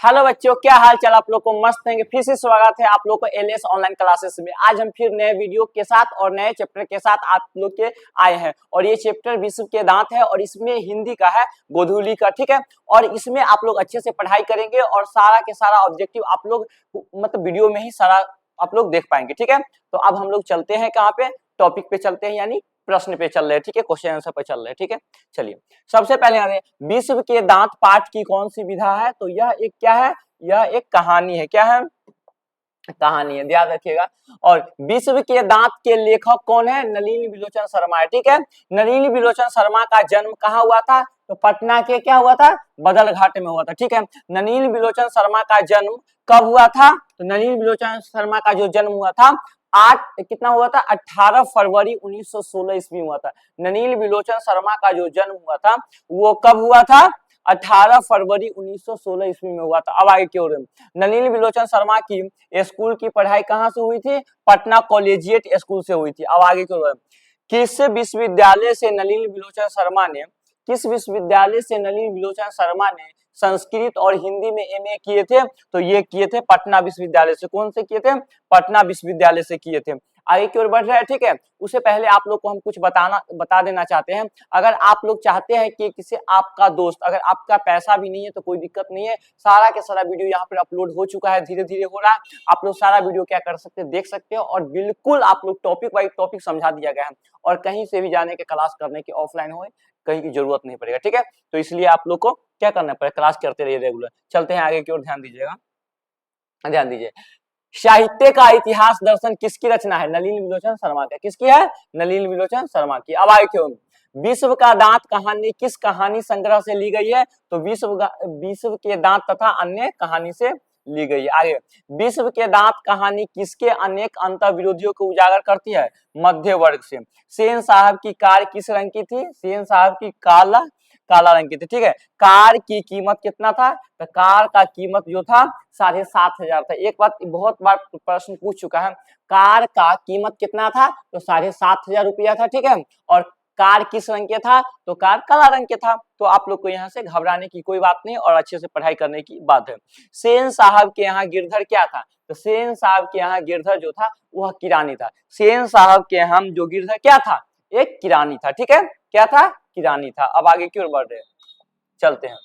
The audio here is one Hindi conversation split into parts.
हेलो बच्चों, क्या हाल चाल आप लोग को? मस्त है। फिर से स्वागत है आप लोग को एलएस ऑनलाइन क्लासेस में। आज हम फिर नए वीडियो के साथ और नए चैप्टर के साथ आप लोग के आए हैं और ये चैप्टर विश्व के दांत है और इसमें हिंदी का है, गोधूली का, ठीक है। और इसमें आप लोग अच्छे से पढ़ाई करेंगे और सारा के सारा ऑब्जेक्टिव आप लोग मतलब वीडियो में ही सारा आप लोग देख पाएंगे, ठीक है। तो अब हम लोग चलते हैं कहाँ पे, टॉपिक पे चलते हैं, यानी प्रश्न पे चल रहे हैं, ठीक है, क्वेश्चन आंसर पे चल रहे हैं, ठीक है। चलिए सबसे पहले आ रहे हैं विश्व के दांत पाठ की कौन सी विधा है? तो यह एक क्या है, यह एक कहानी है। क्या है? कहानी है, ध्यान रखिएगा। और विश्व के दांत के लेखक कौन है? नलिनी विलोचन शर्मा है, ठीक है। नलिनी विलोचन शर्मा का जन्म कहाँ हुआ था? तो पटना के क्या हुआ था, बदल घाट में हुआ था, ठीक है। नलिनी विलोचन शर्मा का जन्म कब हुआ था? तो नलिनी विलोचन शर्मा का जो जन्म हुआ था कितना हुआ था, 18 फरवरी 1916 ईस्वी हुआ था। नलिनी विलोचन शर्मा का जो जन्म हुआ था वो कब हुआ था? 18 फरवरी 1916 ईस्वी में हुआ था। अब आगे की ओर, नलिनी विलोचन शर्मा की स्कूल की पढ़ाई कहाँ से हुई थी? पटना कॉलेजिएट स्कूल से हुई थी। अब आगे की ओर, किस विश्वविद्यालय से नलिनी विलोचन शर्मा ने किस विश्वविद्यालय से नलिनी विलोचन शर्मा ने संस्कृत और हिंदी में एमए किए थे? तो ये किए थे पटना विश्वविद्यालय से। कौन से किए थे? पटना विश्वविद्यालय से किए थे। आगे की ओर बढ़ रहे हैं, ठीक है। उससे पहले आप लोग को हम कुछ बता देना चाहते हैं। अगर आप लोग चाहते हैं कि किसी आपका दोस्त, अगर आपका पैसा भी नहीं है तो कोई दिक्कत नहीं है, सारा के सारा वीडियो यहाँ पर अपलोड हो चुका है, धीरे धीरे हो रहा है। आप लोग सारा वीडियो क्या कर सकते हैं, देख सकते हो और बिल्कुल आप लोग टॉपिक वाइज टॉपिक समझा दिया गया है और कहीं से भी जाने के क्लास करने की ऑफलाइन हो कहीं की जरूरत नहीं पड़ेगा, ठीक है। तो इसलिए आप लोग को क्या करना पड़ेगा, क्लास करते रहिए रेगुलर। चलते हैं आगे की ओर, ध्यान दीजिएगा, ध्यान दीजिए। साहित्य का इतिहास दर्शन किसकी रचना है? नलिनी विलोचन शर्मा का। किसकी है? नलिनी विलोचन शर्मा की। अब आगे क्यों, विश्व का दांत कहानी किस कहानी संग्रह से ली गई है? तो विश्व के दांत तथा अन्य कहानी से ली गई है। आगे, विश्व के दांत कहानी किसके अनेक अंतर विरोधियों को उजागर करती है? मध्य वर्ग से। सेन साहब की कार किस रंग की थी? सेन साहब की काला रंग की थी, ठीक है। कार की कीमत कितना था? तो कार का कीमत जो था 7,500 था। एक बात बहुत बार प्रश्न पूछ चुका है, कार का कीमत कितना था? तो 7,500 रुपया था, ठीक है। और कार किस रंग के था? तो कार काला रंग के था। तो आप लोग को यहाँ से घबराने की कोई बात नहीं और अच्छे से पढ़ाई करने की बात है। सेन साहब के यहाँ गिरधर क्या था? तो सेन साहब के यहाँ गिरधर जो था वह किरानी था। सेन साहब के यहाँ जो गिरधर क्या था? एक किरानी था, ठीक है। क्या था? किरानी था। अब आगे की ओर बढ़ रहे हैं, चलते हैं।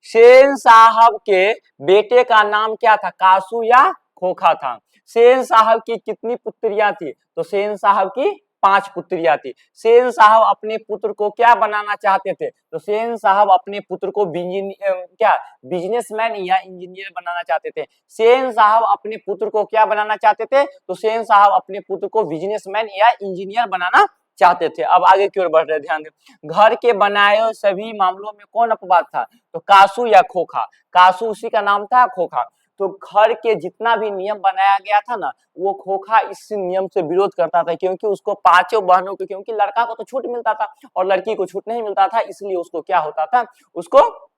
सेन साहब के बेटे का नाम क्या था? कासू या खोखा था। सेन साहब की कितनी पुत्रियां थी? तो सेन साहब की 5 पुत्रियां थी। सेन साहब अपने पुत्र को क्या बनाना चाहते थे? तो सेन साहब अपने पुत्र को बिजनेसमैन या इंजीनियर बनाना चाहते थे। सेन साहब अपने पुत्र को क्या बनाना चाहते थे? तो सेन साहब अपने पुत्र को बिजनेसमैन या इंजीनियर बनाना चाहते थे। अब आगे की ओर बढ़ रहे, ध्यान दें। घर के बनाए सभी मामलों में कौन अपवाद था? तो कासू या खोखा। कासू उसी का नाम था, खोखा। तो घर के जितना भी नियम बनाया गया था ना, वो खोखा इस नियम से विरोध करता था, क्योंकि उसको पांचों बहनों को, क्योंकि लड़का को तो छूट मिलता था और लड़की को छूट नहीं मिलता था, इसलिए उसको क्या होता था, उसको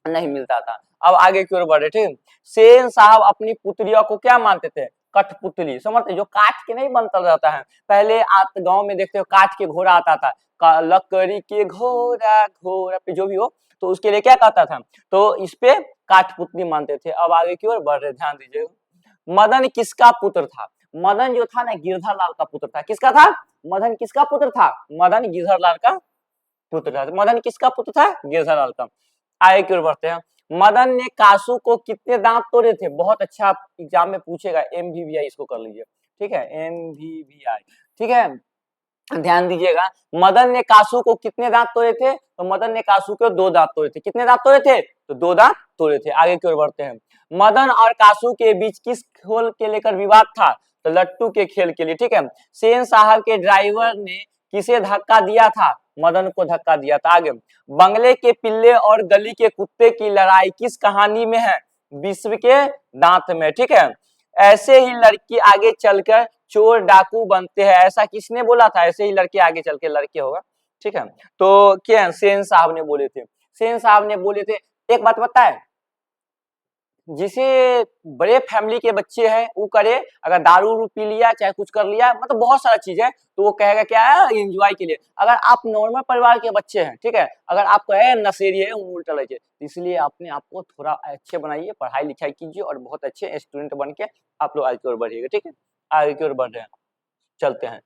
नहीं मिलता था। अब आगे की ओर बढ़े, ठीक। सेन साहब अपनी पुत्रियों को क्या मानते थे? कठपुतली। समझते, जो काट के नहीं बनता रहता है, पहले आप गांव में देखते हो काट के घोड़ा आता था, लकड़ी के घोड़ा घोड़ा पे जो भी हो, तो उसके लिए क्या कहता था? तो इस पे काठपुतली मानते थे। अब आगे की ओर बढ़ रहे, ध्यान दीजिएगा। मदन किसका पुत्र था? मदन जो था ना, गिरधर लाल का पुत्र था। किसका था? मदन किसका पुत्र था? मदन गिरधर लाल का पुत्र था। मदन किसका पुत्र था? गिरधर लाल का। आगे की ओर बढ़ते हैं। मदन ने कासू को कितने दांत तोड़े थे? बहुत अच्छा एग्जाम में पूछेगा, एमवीवीआई इसको कर लीजिए, ठीक है, एमवीवीआई, ठीक है। ध्यान दीजिएगा, मदन ने कासू को कितने दांत तोड़े थे? तो मदन ने कासू को 2 दांत तोड़े थे। कितने दांत तोड़े थे? तो 2 दांत तोड़े थे। आगे की ओर बढ़ते हैं। मदन और कासू के बीच किस खेल के लेकर विवाद था? तो लट्टू के खेल के लिए, ठीक है। सेन साहब के ड्राइवर ने किसे धक्का दिया था? मदन को धक्का दिया था। आगे, बंगले के पिल्ले और गली के कुत्ते की लड़ाई किस कहानी में है? विश्व के दांत में, ठीक है। ऐसे ही लड़की आगे चलकर चोर डाकू बनते हैं, ऐसा किसने बोला था? ऐसे ही लड़के आगे चल के लड़के होगा, ठीक है। तो क्या सेन साहब ने बोले थे? सेन साहब ने बोले थे। एक बात पता है, जिसे बड़े फैमिली के बच्चे हैं वो करे, अगर दारू उरू पी लिया चाहे कुछ कर लिया, मतलब बहुत सारा चीज है, तो वो कहेगा क्या है एंजॉय के लिए। अगर आप नॉर्मल परिवार के बच्चे हैं, ठीक है, अगर आपको है नशेड़ी है उल्टा लगे, इसलिए अपने आप को थोड़ा अच्छे बनाइए, पढ़ाई लिखाई कीजिए और बहुत अच्छे स्टूडेंट बन के आप लोग आगे की ओर बढ़िएगा, ठीक है। आगे की ओर बढ़ रहे हैं, चलते हैं।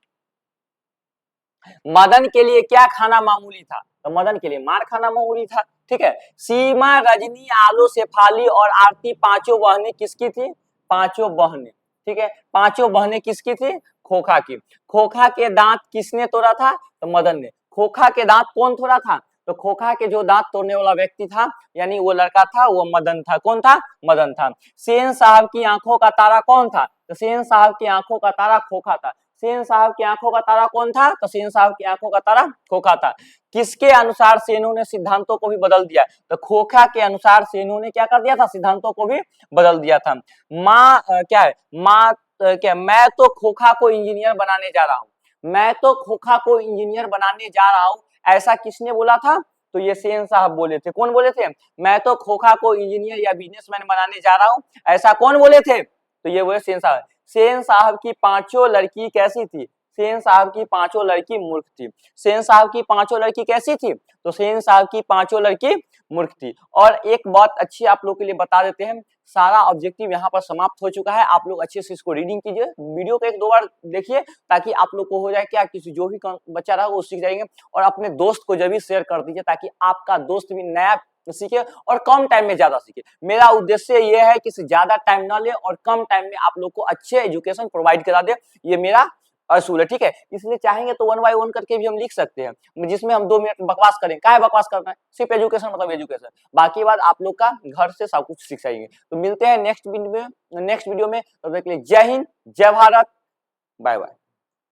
मदन के लिए क्या खाना मामूली था? तो मदन के लिए मार खाना मामूली था, ठीक है। सीमा, रजनी, आलो, शेफाली और आरती पांचों बहनें किसकी थी? पांचों बहनें, ठीक है, पांचों बहनें किसकी थी? खोखा की। खोखा के दांत किसने तोड़ा था? तो मदन ने। खोखा के दांत कौन तोड़ा था? तो खोखा के जो दांत तोड़ने वाला व्यक्ति था, यानी वो लड़का था, वो मदन था। कौन था? मदन था। सेन साहब की आंखों का तारा कौन था? तो सेन साहब की आंखों का तारा खोखा था। सेन साहब की आंखों का तारा कौन था? तो सेन साहब की आंखों का तारा खोखा था। किसके अनुसार सेनों ने सिद्धांतों को भी बदल दिया? तो खोखा के अनुसार सेनों ने क्या कर दिया था? सिद्धांतों को भी बदल दिया था। माँ क्या है? माँ क्या, मैं तो खोखा को इंजीनियर बनाने जा रहा हूँ, मैं तो खोखा को इंजीनियर बनाने जा रहा हूँ, ऐसा किसने बोला था? तो ये सेन साहब बोले थे। कौन बोले थे? मैं तो खोखा को इंजीनियर या बिजनेसमैन बनाने जा रहा हूँ, ऐसा कौन बोले थे? तो ये बोले सेन साहब। सेन साहब की पांचों लड़की कैसी थी? सेन साहब की पांचों लड़की मूर्ख थी। सेन साहब की पांचों लड़की कैसी थी? तो सेन साहब की पांचों लड़की मूर्ख थी। और एक बात अच्छी आप लोग के लिए बता देते हैं, सारा ऑब्जेक्टिव यहाँ पर समाप्त हो चुका है। आप लोग अच्छे से इसको रीडिंग कीजिए, वीडियो को एक दो बार देखिए, ताकि आप लोग को हो जाए क्या, किसी जो भी बच्चा रहा वो सीख जाएंगे। और अपने दोस्त को जब भी शेयर कर दीजिए, ताकि आपका दोस्त भी नया सीखे और कम टाइम में ज्यादा सीखे। मेरा उद्देश्य ये है कि ज्यादा टाइम ना ले और कम टाइम में आप लोग को अच्छे एजुकेशन प्रोवाइड करा दे, ये मेरा असूल है, ठीक है। इसलिए चाहेंगे तो 1 बाय 1 करके भी हम लिख सकते हैं, जिसमें हम 2 मिनट बकवास करें। क्या है बकवास करना है? सिर्फ एजुकेशन मतलब एजुकेशन, बाकी बात आप लोग का घर से सब कुछ सीख जाएंगे। तो मिलते हैं नेक्स्ट वीडियो में, तब तक के लिए जय हिंद, जय भारत, बाय बाय।